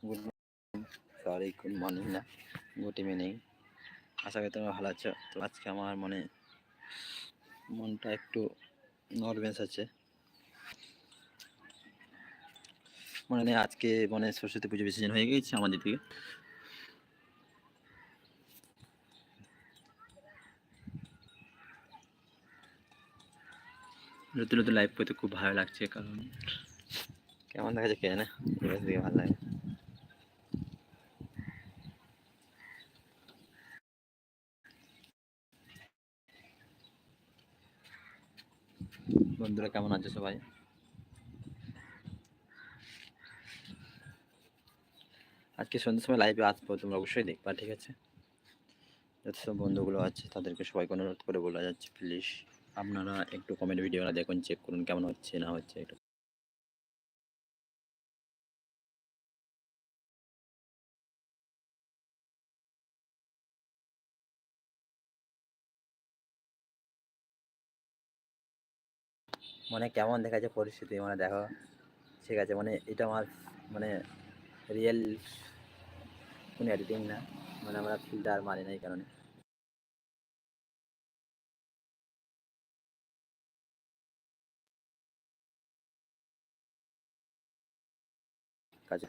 Good sorry good morning না, good evening. আশা করি তোমরা ভালো আছো। তো আজকে আমার মনটা একটু নার্ভাস আছে। নেই আজকে সরস্বতী পুজো বিসর্জন হয়ে গেছে আমাদের দিকে। নতুন নতুন লাইভ করতে খুব ভালো লাগছে, কারণ কেমন দেখা যায় কে জানে, দিকে ভালো লাগে। বন্ধুরা কেমন আছে সবাই? আজকে সন্ধ্যার সময় লাইভে আসবো, তোমরা অবশ্যই দেখবা, ঠিক আছে? যত সব বন্ধুগুলো আছে তাদেরকে সবাইকে অনুরোধ করে বলা যাচ্ছে, প্লিজ আপনারা একটু কমেন্ট ভিডিওটা দেখুন, চেক করুন কেমন হচ্ছে না হচ্ছে একটু। কেমন দেখা যায় পরিস্থিতি, দেখো, ঠিক আছে? এটা আমার রিয়েল কোনো এডিটিং না, আমরা ফিল্টার মারি না, এই কারণে কাজে